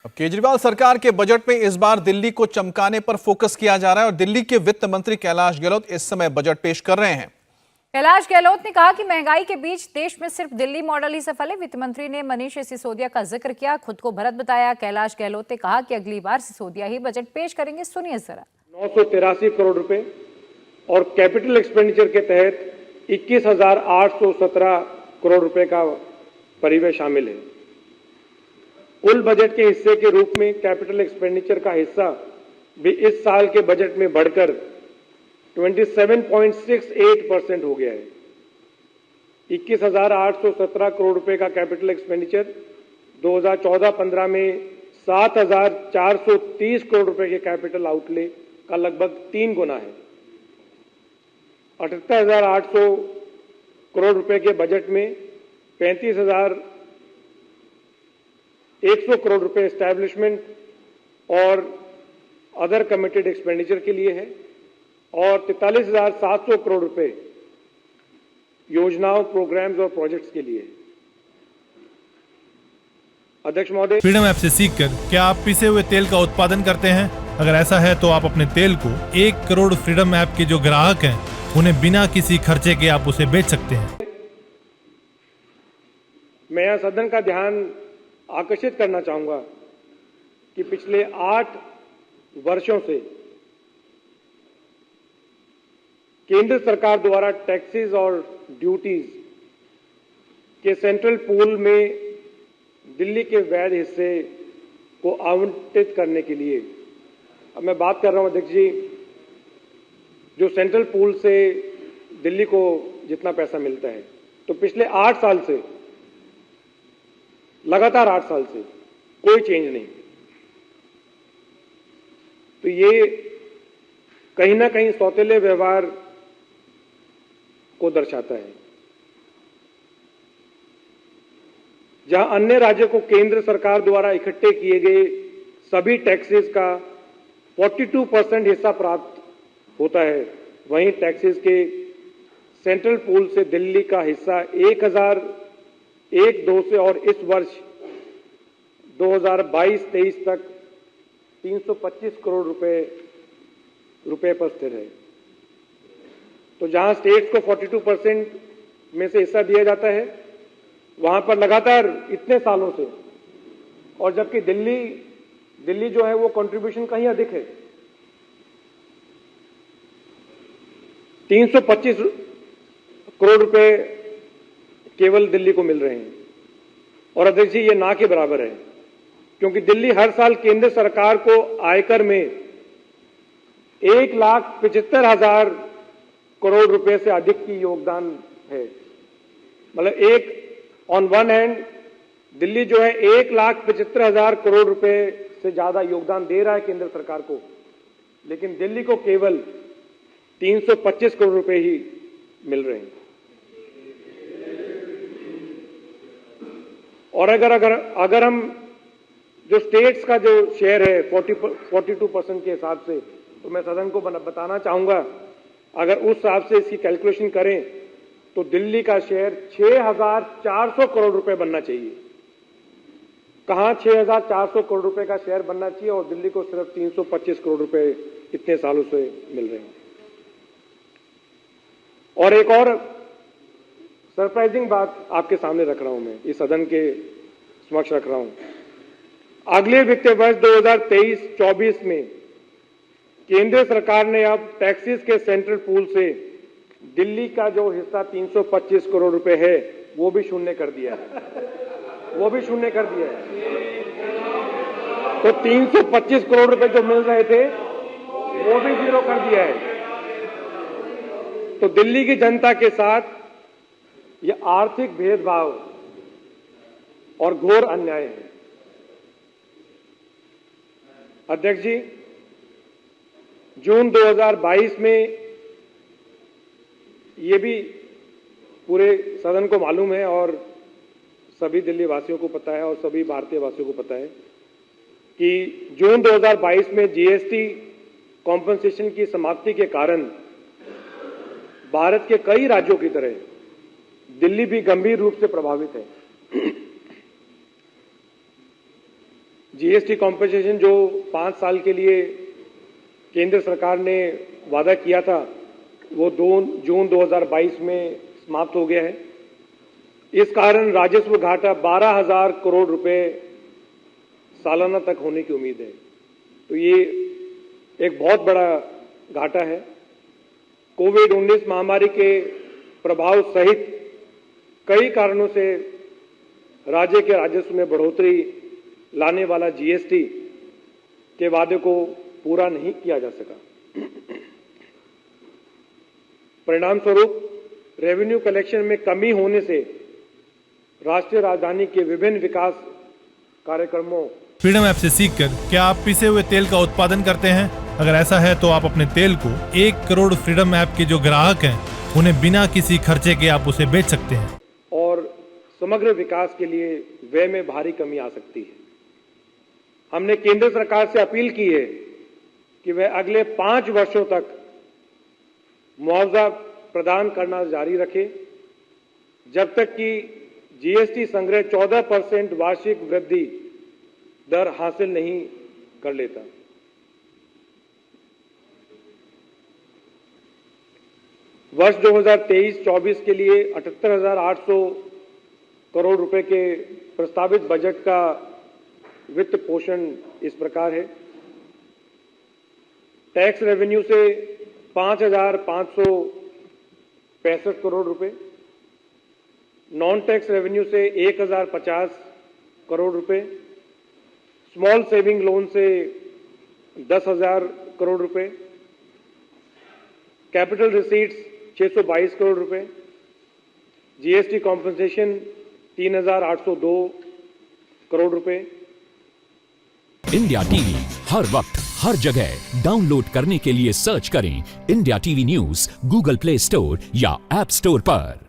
अब केजरीवाल सरकार के बजट में इस बार दिल्ली को चमकाने पर फोकस किया जा रहा है और दिल्ली के वित्त मंत्री कैलाश गहलोत इस समय बजट पेश कर रहे हैं। कैलाश गहलोत ने कहा कि महंगाई के बीच देश में सिर्फ दिल्ली मॉडल ही सफल है। वित्त मंत्री ने मनीष सिसोदिया का जिक्र किया, खुद को भरत बताया। कैलाश गहलोत ने कहा कि अगली बार सिसोदिया ही बजट पेश करेंगे। सुनिए जरा। 983 करोड़ रुपए और कैपिटल एक्सपेंडिचर के तहत 21,817 करोड़ रुपए का परिव्यय शामिल है। कुल बजट के हिस्से के रूप में कैपिटल एक्सपेंडिचर का हिस्सा भी इस साल के बजट में बढ़कर 27.68% हो गया है। 21,817 करोड़ रुपए का कैपिटल एक्सपेंडिचर 2014-15 में 7,430 करोड़ रुपए के कैपिटल आउटले का लगभग 3 गुना है। 78,800 करोड़ रुपए के बजट में 35,100 करोड़ रुपए एस्टैब्लिशमेंट और अदर कमिटेड एक्सपेंडिचर के लिए है और 43,700 करोड़ रुपए योजनाओं, प्रोग्राम्स और प्रोजेक्ट्स के लिए है। अध्यक्ष महोदय, फ्रीडम ऐप से सीखकर क्या आप पिसे हुए तेल का उत्पादन करते हैं? अगर ऐसा है तो आप अपने तेल को 1 करोड़ फ्रीडम ऐप के जो ग्राहक हैं उन्हें बिना किसी खर्चे के आप उसे बेच सकते हैं। मैं यहां सदन का ध्यान आकर्षित करना चाहूंगा कि पिछले 8 वर्षों से केंद्र सरकार द्वारा टैक्सेस और ड्यूटीज के सेंट्रल पूल में दिल्ली के वैध हिस्से को आवंटित करने के लिए, अब मैं बात कर रहा हूं अध्यक्ष जी, जो सेंट्रल पूल से दिल्ली को जितना पैसा मिलता है, तो पिछले 8 साल से, लगातार 8 साल से कोई चेंज नहीं। तो ये कहीं ना कहीं सौतेले व्यवहार को दर्शाता है। जहां अन्य राज्यों को केंद्र सरकार द्वारा इकट्ठे किए गए सभी टैक्सेस का 42% हिस्सा प्राप्त होता है, वहीं टैक्सेस के सेंट्रल पूल से दिल्ली का हिस्सा 1,001-2 से और इस वर्ष 2022-23 तक 325 करोड़ रुपए पर स्थिर है। तो जहां स्टेट्स को 42% में से हिस्सा दिया जाता है, वहां पर लगातार इतने सालों से, और जबकि दिल्ली जो है वो कंट्रीब्यूशन कहीं अधिक है। 325 करोड़ रुपए केवल दिल्ली को मिल रहे हैं और अध्यक्ष जी ये ना के बराबर है, क्योंकि दिल्ली हर साल केंद्र सरकार को आयकर में 1,75,000 करोड़ रुपए से अधिक की योगदान है। मतलब ऑन वन हैंड दिल्ली जो है 1,75,000 करोड़ रुपए से ज्यादा योगदान दे रहा है केंद्र सरकार को, लेकिन दिल्ली को केवल 325 करोड़ रुपए ही मिल रहे हैं। और अगर हम जो स्टेट्स का जो शेयर है 42% के हिसाब से, तो मैं सदन को बताना चाहूंगा, अगर उस हिसाब से इसकी कैलकुलेशन करें तो दिल्ली का शेयर 6,400 करोड़ रुपए बनना चाहिए। कहां 6,400 करोड़ रुपए का शेयर बनना चाहिए और दिल्ली को सिर्फ 325 करोड़ रुपए इतने सालों से मिल रहे हैं। और एक और सरप्राइजिंग बात आपके सामने रख रहा हूं, मैं इस सदन के समक्ष रख रहा हूं। अगले वित्तीय वर्ष 2023-24 में केंद्र सरकार ने अब टैक्सेस के सेंट्रल पूल से दिल्ली का जो हिस्सा 325 करोड़ रुपए है वो भी शून्य कर दिया है। तो 325 करोड़ रुपए जो मिल रहे थे वो भी जीरो कर दिया है। तो दिल्ली की जनता के साथ ये आर्थिक भेदभाव और घोर अन्याय है। अध्यक्ष जी, जून 2022 में ये भी पूरे सदन को मालूम है और सभी दिल्ली वासियों को पता है और सभी भारतीय वासियों को पता है कि जून 2022 में जीएसटी कॉम्पनसेशन की समाप्ति के कारण भारत के कई राज्यों की तरह दिल्ली भी गंभीर रूप से प्रभावित है। जीएसटी कॉम्पेंसेशन जो 5 साल के लिए केंद्र सरकार ने वादा किया था वो 2 जून 2022 में समाप्त हो गया है। इस कारण राजस्व घाटा 12,000 करोड़ रुपए सालाना तक होने की उम्मीद है। तो ये एक बहुत बड़ा घाटा है। कोविड-19 महामारी के प्रभाव सहित कई कारणों से राज्य के राजस्व में बढ़ोतरी लाने वाला जीएसटी के वादे को पूरा नहीं किया जा सका। परिणाम स्वरूप रेवेन्यू कलेक्शन में कमी होने से राष्ट्रीय राजधानी के विभिन्न विकास कार्यक्रमों फ्रीडम ऐप से सीखकर क्या आप पिसे हुए तेल का उत्पादन करते हैं? अगर ऐसा है तो आप अपने तेल को 1 करोड़ फ्रीडम ऐप के जो ग्राहक हैं उन्हें बिना किसी खर्चे के आप उसे बेच सकते हैं और समग्र विकास के लिए व्यय में भारी कमी आ सकती है। हमने केंद्र सरकार से अपील की है कि वह अगले 5 वर्षों तक मुआवजा प्रदान करना जारी रखे जब तक कि जीएसटी संग्रह 14% वार्षिक वृद्धि दर हासिल नहीं कर लेता। वर्ष 2023-24 के लिए 78,800 करोड़ रुपए के प्रस्तावित बजट का वित्त पोषण इस प्रकार है। टैक्स रेवेन्यू से 5,565 करोड़ रुपए, नॉन टैक्स रेवेन्यू से 1,050 करोड़ रुपए, स्मॉल सेविंग लोन से 10,000 करोड़ रुपए, कैपिटल रिसीट्स 622 करोड़ रुपए, जीएसटी कॉम्पेंसेशन 3,802 करोड़ रुपए। इंडिया टीवी हर वक्त हर जगह डाउनलोड करने के लिए सर्च करें India TV news Google play store या ऐप स्टोर पर।